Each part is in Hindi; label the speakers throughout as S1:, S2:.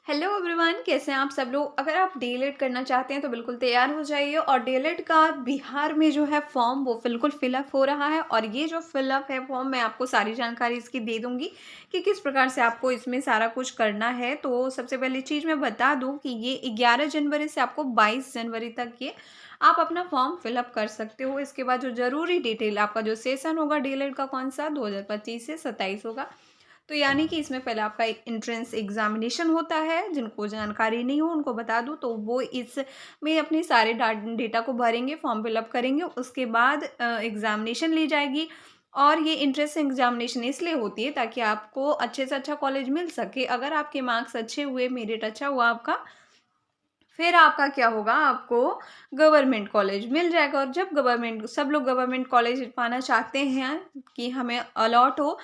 S1: हेलो एवरीवन, कैसे हैं आप सब लोग। अगर आप डीएलएड करना चाहते हैं तो बिल्कुल तैयार हो जाइए। और डीएलएड का बिहार में जो है फॉर्म वो बिल्कुल फिलअप हो रहा है। और ये जो फिलअप है फॉर्म, मैं आपको सारी जानकारी इसकी दे दूंगी कि किस प्रकार से आपको इसमें सारा कुछ करना है। तो सबसे पहली चीज़ मैं बता दूं कि ये 11 जनवरी से आपको 22 जनवरी तक ये आप अपना फॉर्म फिलअप कर सकते हो। इसके बाद जो ज़रूरी डिटेल आपका जो सेशन होगा डीएलएड का कौन सा 2025 से 27 होगा। तो यानी कि इसमें पहले आपका एक एंट्रेंस एग्जामिनेशन होता है। जिनको जानकारी नहीं हो उनको बता दूं तो वो इसमें अपने सारे डेटा को भरेंगे, फॉर्म फिलअप करेंगे। उसके बाद एग्जामिनेशन ली जाएगी। और ये एंट्रेंस एग्जामिनेशन इसलिए होती है ताकि आपको अच्छे से अच्छा कॉलेज मिल सके। अगर आपके मार्क्स अच्छे हुए, मेरिट अच्छा हुआ आपका, फिर आपका क्या होगा, आपको गवर्नमेंट कॉलेज मिल जाएगा। और जब गवर्नमेंट, सब लोग गवर्नमेंट कॉलेज पाना चाहते हैं कि हमें अलॉट हो,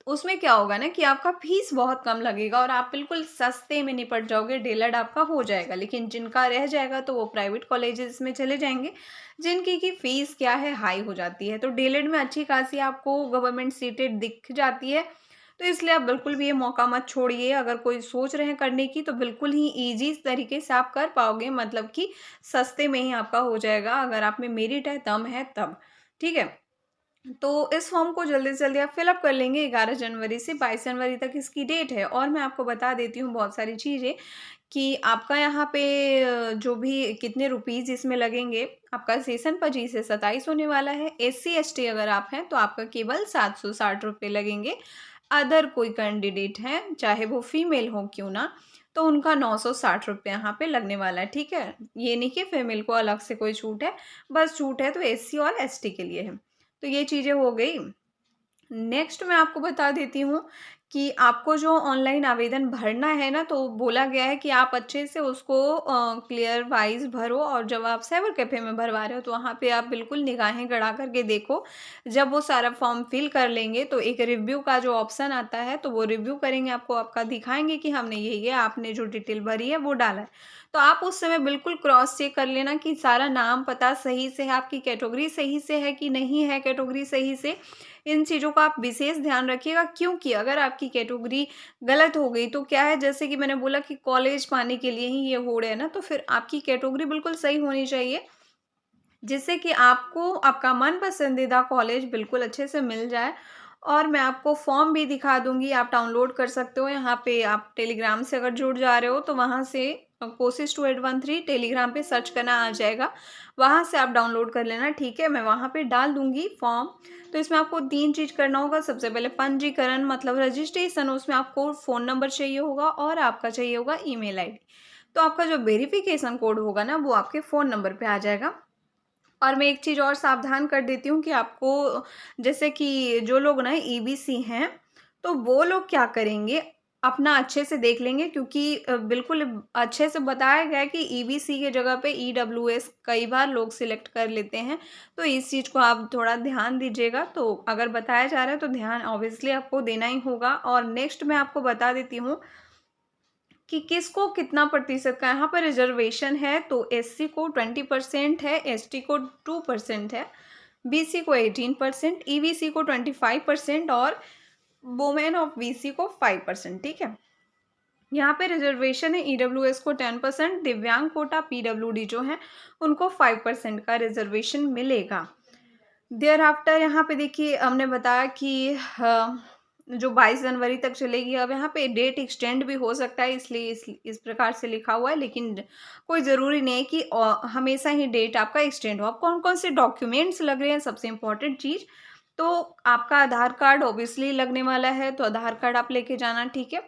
S1: उसमें क्या होगा ना कि आपका फीस बहुत कम लगेगा और आप बिल्कुल सस्ते में निपट जाओगे, डीएलएड आपका हो जाएगा। लेकिन जिनका रह जाएगा तो वो प्राइवेट कॉलेजेस में चले जाएंगे, जिनकी की फीस क्या है, हाई हो जाती है। तो डीएलएड में अच्छी खासी आपको गवर्नमेंट सीटें दिख जाती है। तो इसलिए आप बिल्कुल भी ये मौका मत छोड़िए। अगर कोई सोच रहे हैं करने की तो बिल्कुल ही ईजी तरीके से आप कर पाओगे, मतलब कि सस्ते में ही आपका हो जाएगा अगर आप में मेरिट है, दम है तब। ठीक है। तो इस फॉर्म को जल्दी से जल्दी आप फिलअप कर लेंगे। 11 जनवरी से 22 जनवरी तक इसकी डेट है। और मैं आपको बता देती हूँ बहुत सारी चीज़ें कि आपका यहाँ पे जो भी कितने रुपीज़ इसमें लगेंगे। आपका सेशन 25 से 27 होने वाला है। SC ST अगर आप हैं तो आपका केवल 760 रुपये लगेंगे। अदर कोई कैंडिडेट हैं, चाहे वो फीमेल हो क्यों ना, तो उनका 960 रुपये यहाँ पे लगने वाला है। ठीक है। ये नहीं कि फीमेल को अलग से कोई छूट है, बस छूट है तो SC और ST के लिए है। तो ये चीज़ें हो गई। नेक्स्ट मैं आपको बता देती हूँ कि आपको जो ऑनलाइन आवेदन भरना है ना, तो बोला गया है कि आप अच्छे से उसको क्लियर वाइज भरो। और जब आप साइबर कैफ़े में भरवा रहे हो तो वहाँ पे आप बिल्कुल निगाहें गड़ा करके देखो। जब वो सारा फॉर्म फिल कर लेंगे तो एक रिव्यू का जो ऑप्शन आता है, तो वो रिव्यू करेंगे, आपको आपका दिखाएंगे कि हमने ये आपने जो डिटेल भरी है वो डाला है। तो आप उस समय बिल्कुल क्रॉस चेक कर लेना कि सारा नाम पता सही से है, आपकी कैटेगरी सही से है कि नहीं है कैटेगरी सही से। इन चीज़ों का आप विशेष ध्यान रखिएगा, क्योंकि अगर आपकी कैटेगरी गलत हो गई तो क्या है, जैसे कि मैंने बोला कि कॉलेज पाने के लिए ही ये हो रहा है ना, तो फिर आपकी कैटेगरी बिल्कुल सही होनी चाहिए, जिससे कि आपको आपका मन पसंदीदा कॉलेज बिल्कुल अच्छे से मिल जाए। और मैं आपको फॉर्म भी दिखा दूंगी, आप डाउनलोड कर सकते हो। यहाँ पे आप टेलीग्राम से अगर जुड़ जा रहे हो तो वहाँ से कोशिश टू 813 टेलीग्राम पे सर्च करना आ जाएगा, वहाँ से आप डाउनलोड कर लेना। ठीक है, मैं वहाँ पे डाल दूंगी फॉर्म। तो इसमें आपको 3 चीज़ करना होगा। सबसे पहले पंजीकरण मतलब रजिस्ट्रेशन, उसमें आपको फ़ोन नंबर चाहिए होगा और आपका चाहिए होगा ईमेल आईडी। तो आपका जो वेरिफिकेशन कोड होगा ना, वो आपके फ़ोन नंबर पे आ जाएगा। और मैं एक चीज़ और सावधान कर देती हूँ कि आपको, जैसे कि जो लोग ना ईबीसी हैं, तो वो लोग क्या करेंगे, अपना अच्छे से देख लेंगे, क्योंकि बिल्कुल अच्छे से बताया गया है कि ईबीसी के जगह पे ईडब्ल्यूएस कई बार लोग सिलेक्ट कर लेते हैं। तो इस चीज़ को आप थोड़ा ध्यान दीजिएगा। तो अगर बताया जा रहा है तो ध्यान ऑब्वियसली आपको देना ही होगा। और नेक्स्ट मैं आपको बता देती हूँ कि किसको कितना प्रतिशत का यहाँ पर रिजर्वेशन है। तो SC को 20% है, ST को 2% है, BC को 18%, EBC को 25% और वुमेन ऑफ BC को 5%। ठीक है। यहाँ पे रिजर्वेशन है। EWS को 10%, दिव्यांग कोटा PWD जो है उनको 5% का रिजर्वेशन मिलेगा। देयर आफ्टर यहाँ पे देखिए, हमने बताया कि जो 22 जनवरी तक चलेगी। अब यहाँ पे डेट एक्सटेंड भी हो सकता है, इसलिए इस प्रकार से लिखा हुआ है, लेकिन कोई ज़रूरी नहीं है कि हमेशा ही डेट आपका एक्सटेंड हो। अब कौन कौन से डॉक्यूमेंट्स लग रहे हैं, सबसे इम्पोर्टेंट चीज़, तो आपका आधार कार्ड ऑब्वियसली लगने वाला है, तो आधार कार्ड आप लेके जाना। ठीक है।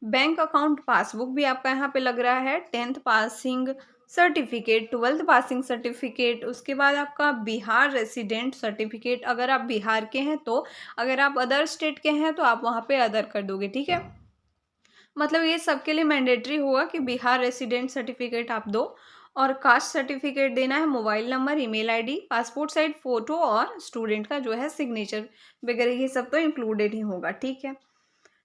S1: बैंक अकाउंट पासबुक भी आपका यहाँ पे लग रहा है, 10th passing certificate, 12th passing certificate, उसके बाद आपका बिहार रेसिडेंट सर्टिफिकेट अगर आप बिहार के हैं तो। अगर आप अदर स्टेट के हैं तो आप वहाँ पे अदर कर दोगे। ठीक है। मतलब ये सबके लिए मैंडेटरी होगा कि बिहार रेसिडेंट सर्टिफिकेट आप दो। और कास्ट सर्टिफिकेट देना है, mobile number, email ID, passport size photo और स्टूडेंट का जो है सिग्नेचर वगैरह, ये सब तो इंक्लूडेड ही होगा। ठीक है।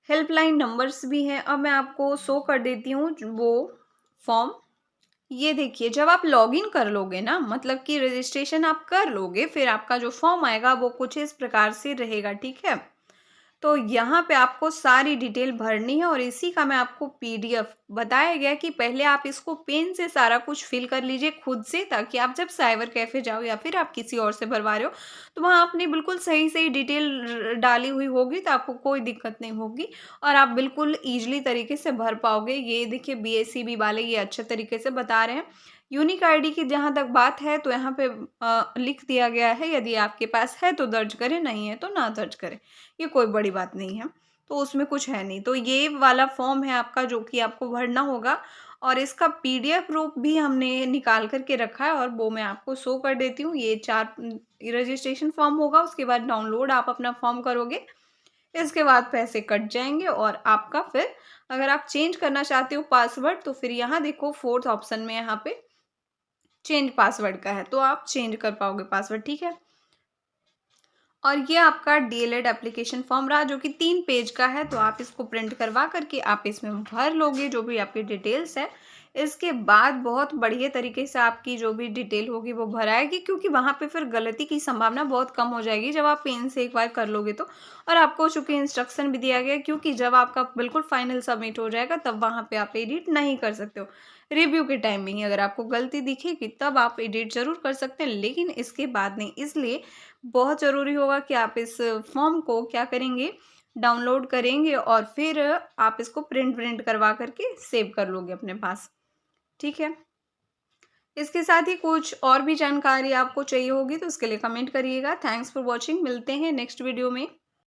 S1: हेल्पलाइन नंबर्स भी हैं। अब मैं आपको शो कर देती हूँ वो फॉर्म। ये देखिए, जब आप लॉगिन कर लोगे ना, मतलब कि रजिस्ट्रेशन आप कर लोगे, फिर आपका जो फॉर्म आएगा वो कुछ इस प्रकार से रहेगा। ठीक है। तो यहाँ पे आपको सारी डिटेल भरनी है और इसी का मैं आपको पीडीएफ बताया गया कि पहले आप इसको पेन से सारा कुछ फिल कर लीजिए खुद से, ताकि आप जब साइबर कैफ़े जाओ या फिर आप किसी और से भरवा रहे हो, तो वहाँ आपने बिल्कुल सही-सही डिटेल डाली हुई होगी, तो आपको कोई दिक्कत नहीं होगी और आप बिल्कुल ईज़िली तरीके से भर पाओगे। ये देखिए बीएसईबी वाले ये अच्छे तरीके से बता रहे हैं। यूनिक आईडी की जहाँ तक बात है तो यहाँ पे लिख दिया गया है, यदि आपके पास है तो दर्ज करें, नहीं है तो ना दर्ज करें। ये कोई बड़ी बात नहीं है, तो उसमें कुछ है नहीं। तो ये वाला फॉर्म है आपका जो कि आपको भरना होगा और इसका पीडीएफ रूप भी हमने निकाल कर के रखा है और वो मैं आपको शो कर देती हूँ। ये 4 रजिस्ट्रेशन फॉर्म होगा, उसके बाद डाउनलोड आप अपना फॉर्म करोगे। इसके बाद पैसे कट जाएँगे और आपका फिर अगर आप चेंज करना चाहते हो पासवर्ड, तो फिर यहाँ देखो 4th ऑप्शन में यहाँ पे चेंज पासवर्ड का है, तो आप चेंज कर पाओगे पासवर्ड, ठीक है? और ये आपका डीएलएड एप्लीकेशन फॉर्म रहा जो कि 3 पेज का है, तो आप इसको प्रिंट करवा करके आप इसमें भर लोगे जो भी आपकी डिटेल्स है। इसके बाद बहुत बढ़िया तरीके से आपकी जो भी डिटेल होगी वो भर आएगी, क्योंकि वहाँ पे फिर गलती की संभावना बहुत कम हो जाएगी जब आप पेन से एक बार कर लोगे तो। और आपको चूँकि इंस्ट्रक्शन भी दिया गया है, क्योंकि जब आपका बिल्कुल फाइनल सबमिट हो जाएगा तब वहाँ पे आप एडिट नहीं कर सकते हो। रिव्यू के टाइम में ही अगर आपको गलती दिखेगी तब आप एडिट ज़रूर कर सकते हैं, लेकिन इसके बाद नहीं। इसलिए बहुत ज़रूरी होगा कि आप इस फॉर्म को क्या करेंगे, डाउनलोड करेंगे और फिर आप इसको प्रिंट करवा करके सेव कर लोगे अपने पास, ठीक है? इसके साथ ही कुछ और भी जानकारी आपको चाहिए होगी तो उसके लिए कमेंट करिएगा। थैंक्स फॉर वॉचिंग, मिलते हैं नेक्स्ट वीडियो में।